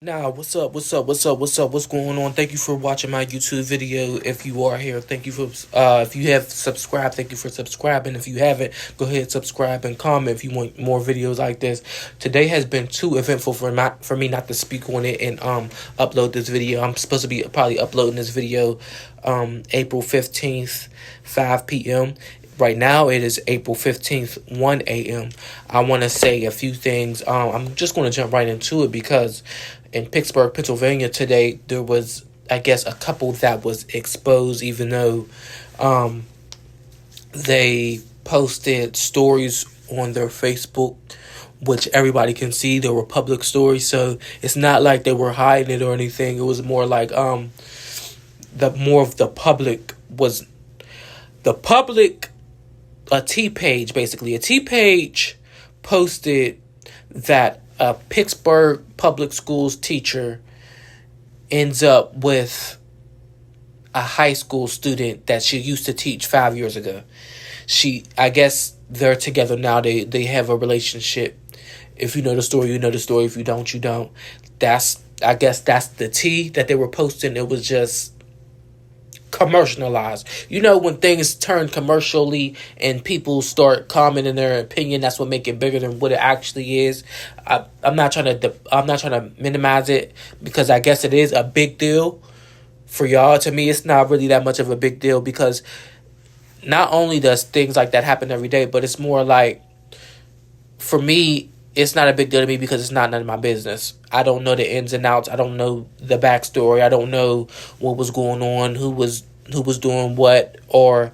Now, what's going on? Thank you for watching my YouTube video. If you are here, thank you for, if you have subscribed, thank you for subscribing. If you haven't, go ahead, subscribe and comment if you want more videos like this. Today has been too eventful for me not to speak on it and, upload this video. I'm supposed to be probably uploading this video, April 15th, 5 p.m. Right now, it is April 15th, 1 a.m. I want to say a few things. I'm just going to jump right into it because in Pittsburgh, Pennsylvania today, there was, I guess, a couple that was exposed, even though they posted stories on their Facebook, which everybody can see. They were public stories, so it's not like they were hiding it or anything. It was more like the more of the public was the public. A T page, basically. A T page posted that a Pittsburgh public schools teacher ends up with a high school student that she used to teach 5 years ago. I guess they're together now. They have a relationship. If you know the story, you know the story. If you don't, you don't. I guess that's the tea that they were posting. It was just commercialized. You know, when things turn commercially and people start commenting their opinion, that's what make it bigger than what it actually is. I'm not trying to minimize it, because I guess it is a big deal for y'all. To me, it's not really that much of a big deal, because not only does things like that happen every day, but it's more like, for me, it's not a big deal to me because it's not none of my business. I don't know the ins and outs. I don't know the backstory. I don't know what was going on, who was doing what, or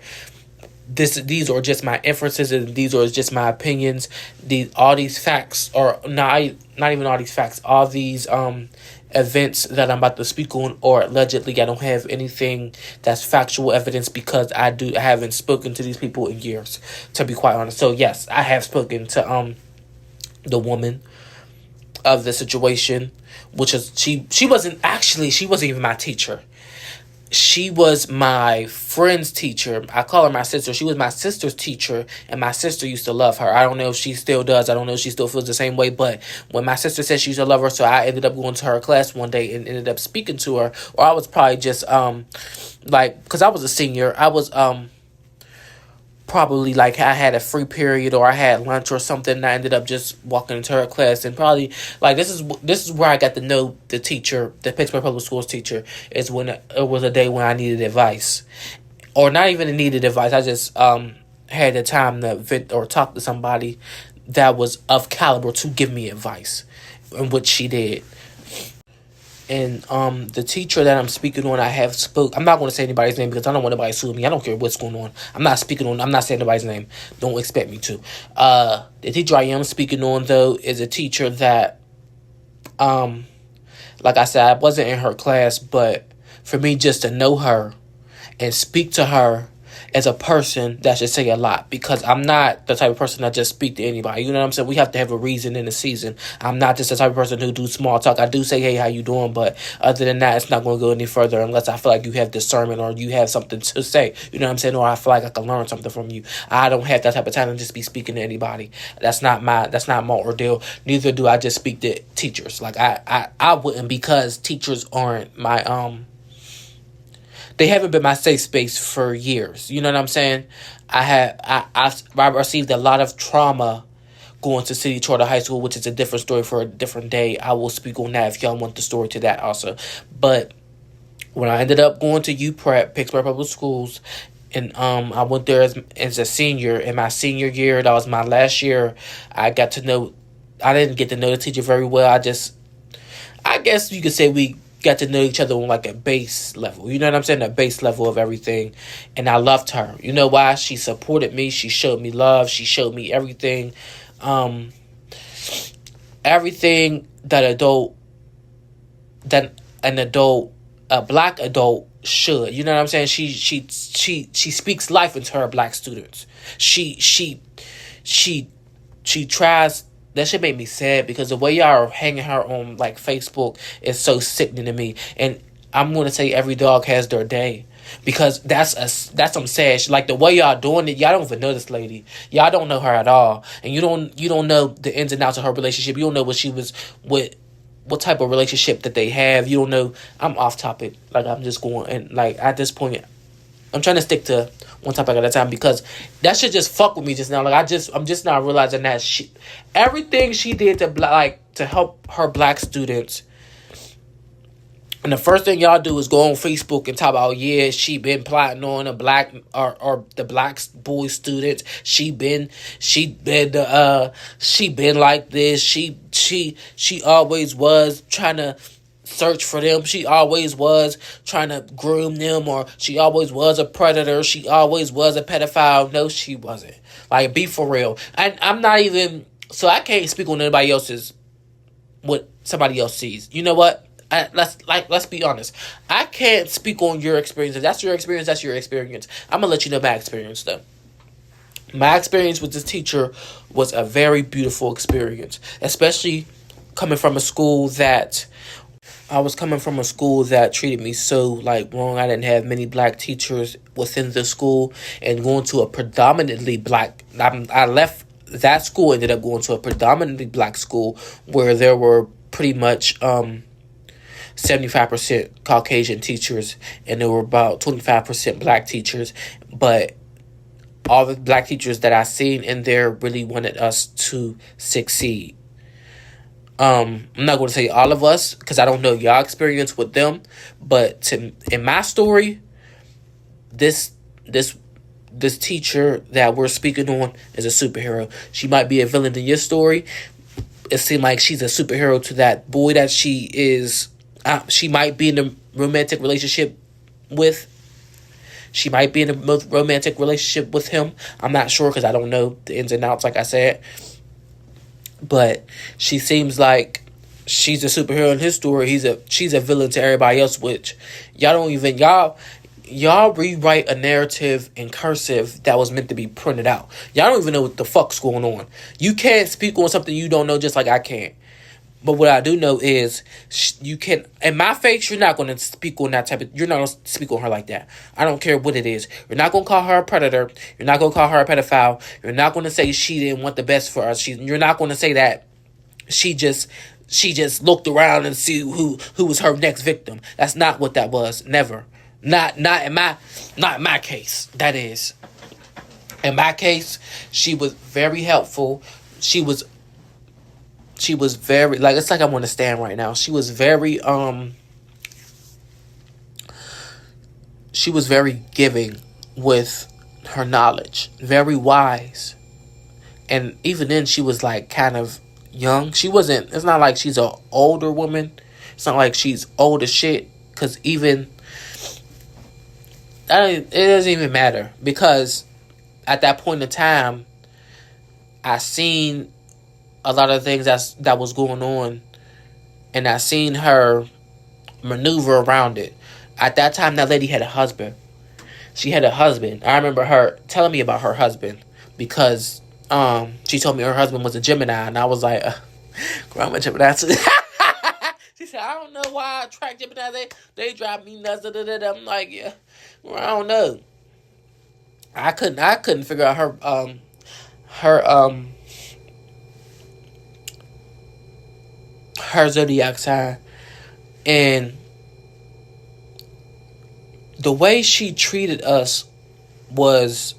these are just my inferences and these are just my opinions. All these facts are not even all these facts. All these events that I'm about to speak on, or allegedly, I don't have anything that's factual evidence, because I haven't spoken to these people in years, to be quite honest. So yes, I have spoken to the woman of the situation, which is she wasn't even my teacher. She was my friend's teacher. I call her my sister. She was my sister's teacher, and my sister used to love her. I don't know if she still does. I don't know if she still feels the same way, but when my sister said she used to love her, so I ended up going to her class one day and ended up speaking to her. Or I was probably just because I was a senior, I was probably like I had a free period or I had lunch or something, and I ended up just walking into her class, and probably like this is where I got to know the teacher, the Pittsburgh Public Schools teacher, is when it was a day when I needed advice, or not even needed advice. I just had the time to vent or talk to somebody that was of caliber to give me advice, and which she did. And the teacher that I'm speaking on, I'm not going to say anybody's name because I don't want anybody to sue me. I don't care what's going on. I'm not saying nobody's name. Don't expect me to. The teacher I am speaking on, though, is a teacher that, like I said, I wasn't in her class, but for me just to know her and speak to her as a person, that should say a lot, because I'm not the type of person that just speak to anybody. You know what I'm saying? We have to have a reason in the season. I'm not just the type of person who do small talk. I do say, hey, how you doing? But other than that, it's not going to go any further unless I feel like you have discernment or you have something to say. You know what I'm saying? Or I feel like I can learn something from you. I don't have that type of talent to just be speaking to anybody. That's not my ordeal. Neither do I just speak to teachers. Like I wouldn't, because teachers aren't my they haven't been my safe space for years. You know what I'm saying? I received a lot of trauma going to City Charter High School, which is a different story for a different day. I will speak on that if y'all want the story to that also. But when I ended up going to UPrep, Pittsburgh Public Schools, and I went there as a senior. In my senior year, that was my last year, I didn't get to know the teacher very well. I guess you could say we got to know each other on like a base level. You know what I'm saying? A base level of everything. And I loved her. You know why? She supported me. She showed me love. She showed me everything. Everything that a black adult should. You know what I'm saying? She speaks life into her black students. She tries. That shit made me sad, because the way y'all are hanging her on like Facebook is so sickening to me. And I'm gonna say every dog has their day, because that's some sad shit. Like the way y'all doing it, y'all don't even know this lady. Y'all don't know her at all, and you don't know the ins and outs of her relationship. You don't know what she was with what type of relationship that they have. You don't know. I'm off topic. Like, I'm just going, and like at this point, I'm trying to stick to one topic at a time, because that shit just fuck with me just now. Like, I'm just now realizing that everything she did to help her black students. And the first thing y'all do is go on Facebook and talk about, yeah, she been plotting on a black or the black boy students. She been like this. She always was trying to search for them. She always was trying to groom them, or she always was a predator. She always was a pedophile. No, she wasn't. Like, be for real. And I'm not even, so I can't speak on anybody else's, what somebody else sees. You know what? Let's be honest. I can't speak on your experience. If that's your experience, that's your experience. I'm gonna let you know my experience though. My experience with this teacher was a very beautiful experience, especially coming from a school that treated me so like wrong. I didn't have many black teachers within the school, and going to a predominantly black. I left that school, ended up going to a predominantly black school where there were pretty much 75% Caucasian teachers, and there were about 25% black teachers. But all the black teachers that I seen in there really wanted us to succeed. I'm not going to say all of us, because I don't know y'all experience with them, but in my story, this teacher that we're speaking on is a superhero. She might be a villain in your story. It seemed like she's a superhero to that boy that she is. She might be in a romantic relationship with. She might be in a romantic relationship with him. I'm not sure, because I don't know the ins and outs, like I said. But she seems like she's a superhero in his story. She's a villain to everybody else, which y'all rewrite a narrative in cursive that was meant to be printed out. Y'all don't even know what the fuck's going on. You can't speak on something you don't know, just like I can't. But what I do know is you can, in my face, you're not going to speak on that you're not going to speak on her like that. I don't care what it is. You're not going to call her a predator. You're not going to call her a pedophile. You're not going to say she didn't want the best for us. You're not going to say that she just looked around and see who was her next victim. That's not what that was. Never. Not in my case. That is. In my case, she was very helpful. She was very, like, it's like I'm on a stand right now. She was very giving with her knowledge, very wise. And even then, she was like kind of young. It's not like she's an older woman. It's not like she's old as shit, because it doesn't even matter, because at that point in time, I seen a lot of things that was going on, and I seen her maneuver around it. At that time, that lady had a husband. She had a husband. I remember her telling me about her husband, because she told me her husband was a Gemini, and I was like, girl, I'm a Gemini too. She said, I don't know why I attract Gemini. They drive me nuts. I'm like, yeah, well, I don't know. I couldn't figure out her zodiac sign, and the way she treated us was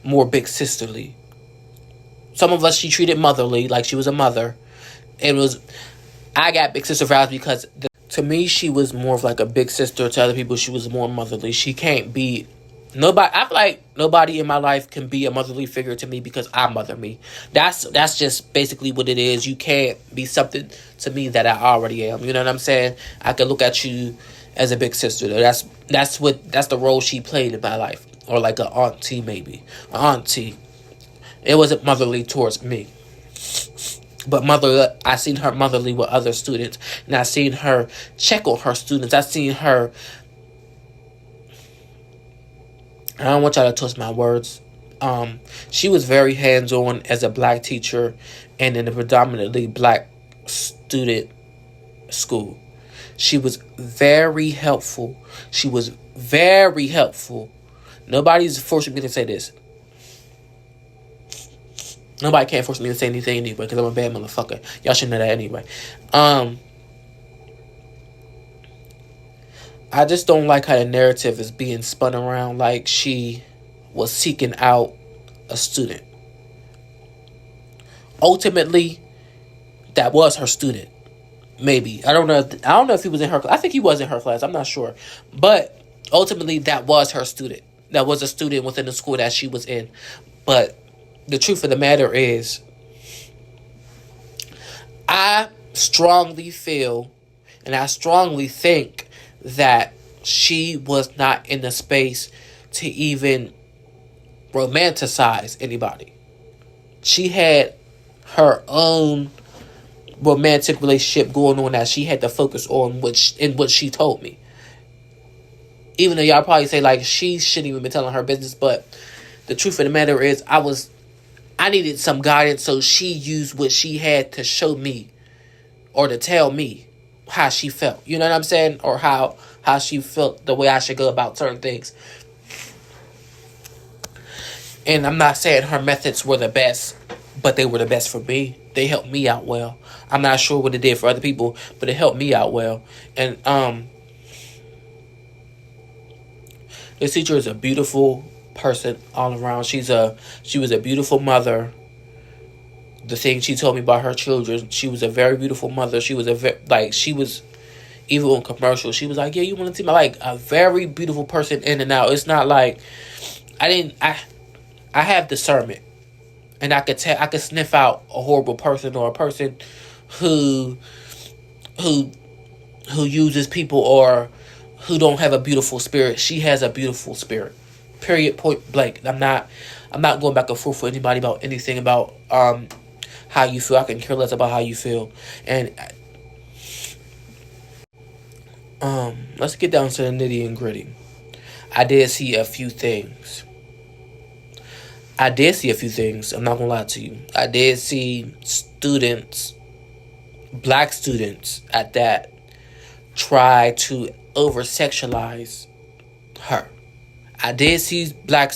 more big sisterly. Some of us she treated motherly, like she was a mother. I got big sister vibes because to me she was more of like a big sister. To other people she was more motherly. She can't be nobody. I feel like nobody in my life can be a motherly figure to me, because I mother me. That's just basically what it is. You can't be something to me that I already am. You know what I'm saying? I can look at you as a big sister. That's the role she played in my life, or like an auntie maybe. An auntie. It wasn't motherly towards me, but I seen her motherly with other students, and I seen her check on her students. I seen her. I don't want y'all to twist my words. She was very hands-on as a black teacher, and in a predominantly black student school. She was very helpful. Nobody's forcing me to say this. Nobody can't force me to say anything anyway, because I'm a bad motherfucker. Y'all should know that anyway. I just don't like how the narrative is being spun around like she was seeking out a student. Ultimately, that was her student. Maybe. I don't know. I don't know if he was in her class. I think he was in her class. I'm not sure. But ultimately, that was her student. That was a student within the school that she was in. But the truth of the matter is, I strongly feel and I strongly think that she was not in the space to even romanticize anybody. She had her own romantic relationship going on that she had to focus on, which in what she told me. Even though y'all probably say like she shouldn't even be telling her business, but the truth of the matter is I needed some guidance, so she used what she had to show me or to tell me how she felt. You know what I'm saying? Or how she felt the way I should go about certain things. And I'm not saying her methods were the best, but they were the best for me. They helped me out well. I'm not sure what it did for other people, but it helped me out well. And this teacher is a beautiful person all around. She was a beautiful mother. The thing she told me about her children, she was a very beautiful mother. She was even on commercials, she was like, yeah, you want to see my, like, a very beautiful person in and out. It's not like I have discernment, and I could sniff out a horrible person or a person who uses people or who don't have a beautiful spirit. She has a beautiful spirit. Period. Point blank. I'm not going back and forth with anybody about anything about how you feel. I can care less about how you feel. And let's get down to the nitty and gritty. I did see a few things. I'm not gonna lie to you. I did see students, black students at that, try to over-sexualize her. I did see black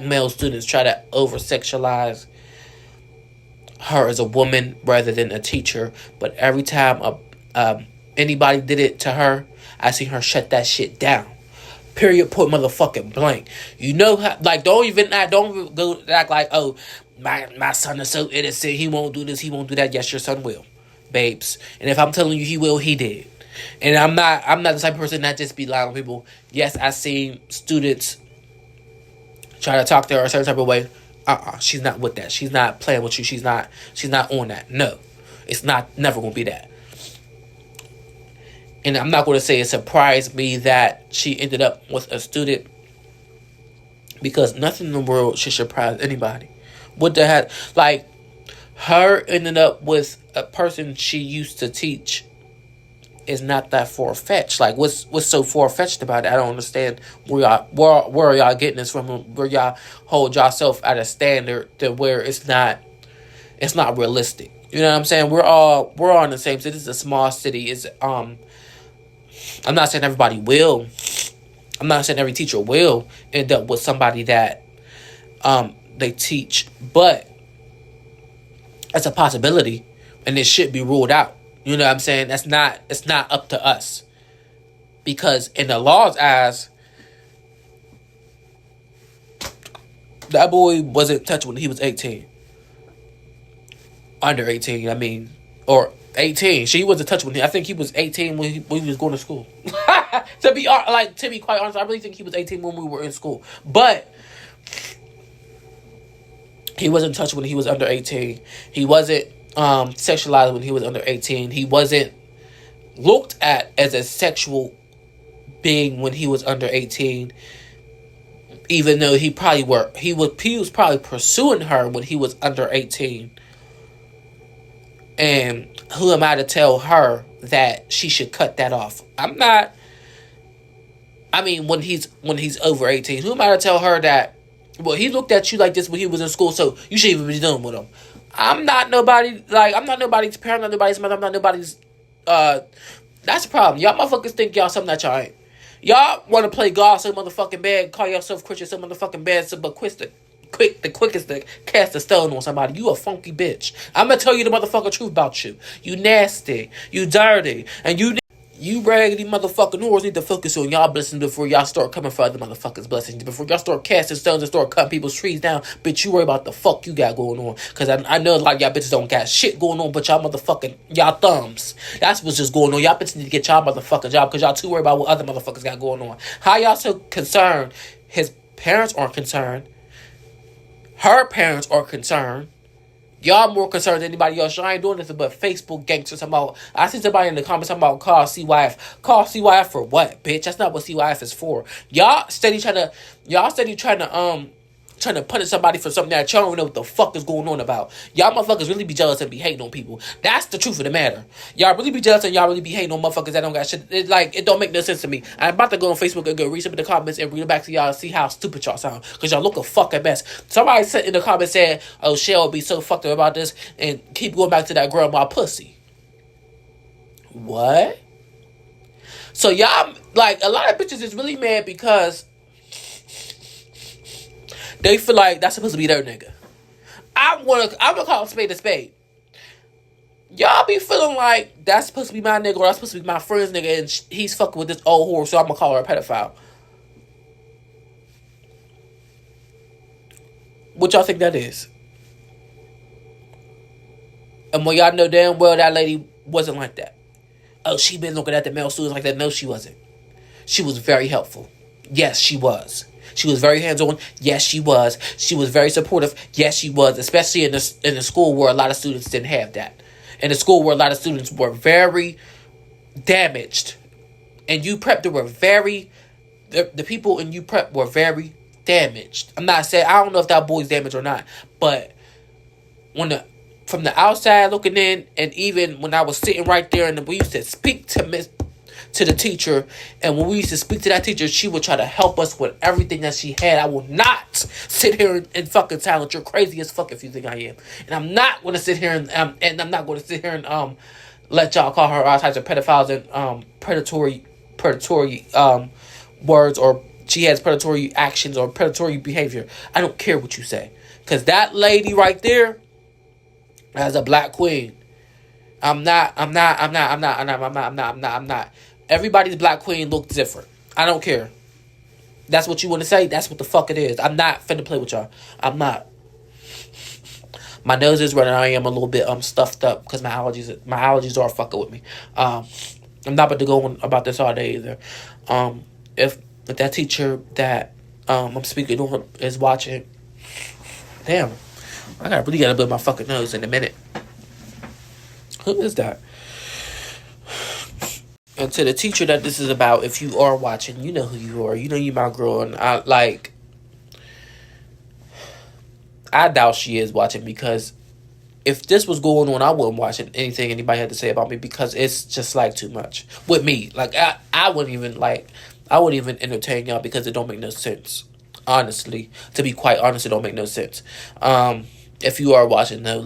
male students try to over-sexualize her as a woman rather than a teacher. But every time anybody did it to her, I seen her shut that shit down. Period. Point motherfucking blank. You know how? Like, don't go act like, oh, my son is so innocent. He won't do this. He won't do that. Yes, your son will, babes. And if I'm telling you he will, he did. And I'm not the type of person that just be lying on people. Yes, I seen students try to talk to her a certain type of way. She's not with that. She's not playing with you. She's not on that. No, it's never gonna be that. And I'm not going to say it surprised me that she ended up with a student, because nothing in the world should surprise anybody. What the heck? Like, her ending up with a person she used to teach is not that far-fetched. Like, what's so far-fetched about it? I don't understand where are y'all getting this from? Where y'all hold yourself at a standard to where it's not realistic. You know what I'm saying? We're all in the same city. This is a small city. I'm not saying everybody will. I'm not saying every teacher will end up with somebody that they teach, but it's a possibility, and it should be ruled out. You know what I'm saying? It's not up to us, because in the law's eyes, that boy wasn't touched when he was 18. Under 18, I mean, or 18. She wasn't touched when I think he was 18 when he was going to school. to be quite honest, I really think he was 18 when we were in school. But he wasn't touched when he was under 18. He wasn't sexualized when he was under 18. He wasn't looked at as a sexual being when he was under 18. Even though he was probably pursuing her when he was under 18. And who am I to tell her that she should cut that off? I'm not. I mean, when he's over 18, who am I to tell her that? Well, he looked at you like this when he was in school, so you shouldn't even be dealing with him. I'm not nobody's parent, I'm not nobody's mother, I'm not nobody's. That's the problem. Y'all motherfuckers think y'all something that y'all ain't. Y'all want to play God so motherfucking bad, call yourself Christian so motherfucking bad, so but the quickest to cast a stone on somebody. You a funky bitch. I'm gonna tell you the motherfucking truth about you. You nasty. You dirty. And you You raggedy motherfucking whores need to focus on y'all blessings before y'all start coming for other motherfuckers' blessings. Before y'all start casting stones and start cutting people's trees down, bitch, you worry about the fuck you got going on. Because I know a lot of y'all bitches don't got shit going on, but y'all motherfucking, y'all thumbs. That's what's just going on. Y'all bitches need to get y'all motherfucking job because y'all too worried about what other motherfuckers got going on. How y'all so concerned? His parents aren't concerned. Her parents are concerned. Y'all more concerned than anybody else. Y'all ain't doing nothing but Facebook gangsters. I see somebody in the comments talking about call CYF. Call CYF for what, bitch? That's not what CYF is for. Y'all steady trying to punish somebody for something that y'all don't know what the fuck is going on about. Y'all motherfuckers really be jealous and be hating on people. That's the truth of the matter. Y'all really be jealous and y'all really be hating on motherfuckers that don't got shit. It don't make no sense to me. I'm about to go on Facebook and go read some of the comments and read it back to y'all and see how stupid y'all sound. Because y'all look a fucking mess. Somebody said in the comments said, oh, Shell be so fucked up about this and keep going back to that grandma pussy. What? So y'all, like, a lot of bitches is really mad because they feel like that's supposed to be their nigga. I'm gonna call a spade a spade. Y'all be feeling like that's supposed to be my nigga or that's supposed to be my friend's nigga and he's fucking with this old whore, so I'm gonna call her a pedophile. What y'all think that is? And when y'all know damn well that lady wasn't like that. Oh, she been looking at the male students like that. No, she wasn't. She was very helpful. Yes, she was. She was very hands-on. Yes, she was. She was very supportive. Yes, she was. Especially in the school where a lot of students didn't have that. In a school where a lot of students were very damaged. And UPrep, the people in UPrep were very damaged. I'm not saying, I don't know if that boy's damaged or not. But from the outside looking in, and even when I was sitting right there and we used to speak to the teacher, and when we used to speak to that teacher, she would try to help us with everything that she had. I will not sit here and fucking silence. You're crazy as fuck if you think I am. And I'm not going to sit here and I'm not going to sit here and let y'all call her all types of pedophiles and predatory words, or she has predatory actions or predatory behavior. I don't care what you say, because that lady right there as a black queen. I'm not. Everybody's black queen looks different. I don't care. That's what you want to say. That's what the fuck it is. I'm not finna play with y'all. I'm not. My nose is running. I am a little bit stuffed up because my allergies are fucking with me. I'm not about to go on about this all day either. If that teacher that I'm speaking on is watching, damn, I really gotta blow my fucking nose in a minute. Who is that? And to the teacher that this is about, if you are watching, you know who you are. You know you my girl, and I doubt she is watching, because if this was going on, I wouldn't watch anything anybody had to say about me, because it's just like too much with me. Like I wouldn't even entertain y'all because it don't make no sense. Honestly, to be quite honest, it don't make no sense. If you are watching though,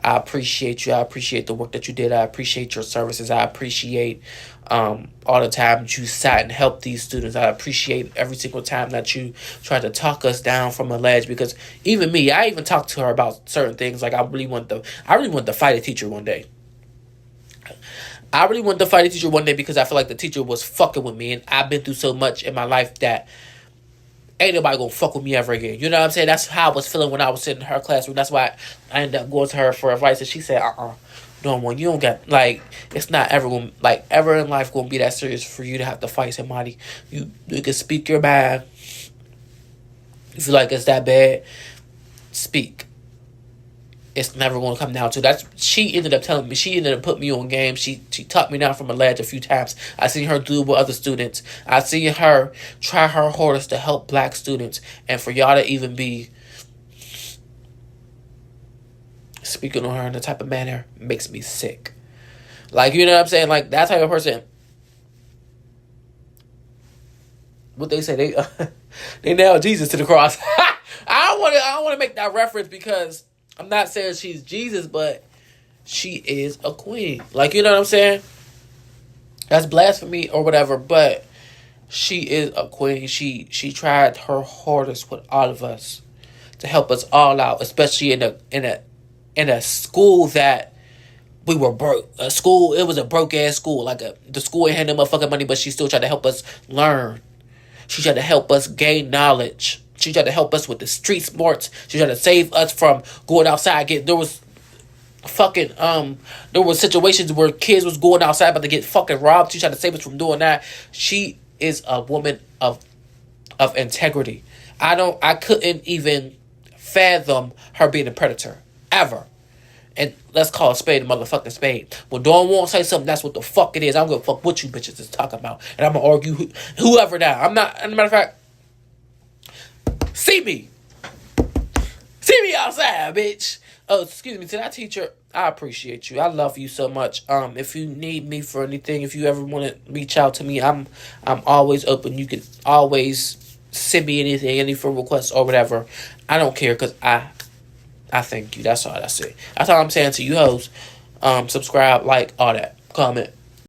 I appreciate you. I appreciate the work that you did. I appreciate your services. I appreciate all the time that you sat and helped these students. I appreciate every single time that you tried to talk us down from a ledge, because even me, I even talked to her about certain things. Like I really want to fight a teacher one day. I really wanted to fight a teacher one day because I feel like the teacher was fucking with me, and I've been through so much in my life that ain't nobody gonna fuck with me ever again. You know what I'm saying? That's how I was feeling when I was sitting in her classroom. That's why I ended up going to her for advice, and she said, don't want, you don't get, it's not ever gonna, ever in life gonna be that serious for you to have to fight somebody. You can speak your mind. If you like it's that bad, speak. It's never going to come down to that. She ended up telling me. She ended up putting me on game. She talked me down from a ledge a few times. I seen her do it with other students. I seen her try her hardest to help black students. And for y'all to even be speaking on her in the type of manner makes me sick. You know what I'm saying? That type of person. What they say, they nailed Jesus to the cross. I don't want to make that reference, because I'm not saying she's Jesus, but she is a queen. You know what I'm saying? That's blasphemy or whatever, but she is a queen. She tried her hardest with all of us to help us all out, especially in a school that we were broke. School, it was a broke ass school. Like the school ain't had no motherfucking money, but she still tried to help us learn. She tried to help us gain knowledge. She tried to help us with the street sports. She tried to save us from going outside. There was fucking there were situations where kids was going outside but to get fucking robbed. She tried to save us from doing that. She is a woman of integrity. I couldn't even fathom her being a predator ever. And let's call a spade a motherfucking spade. When Dawn won't say something, that's what the fuck it is. I don't give a fuck what you bitches is talking about. And I'm gonna argue whoever now. I'm not, as a matter of fact, see me outside, bitch. Oh, excuse me, to that teacher, I appreciate you. I love you so much. If you need me for anything, if you ever want to reach out to me, I'm always open. You can always send me anything, any friend requests or whatever. I don't care because I thank you. That's all I say. That's all I'm saying to you hoes. Subscribe, like, all that. Comment.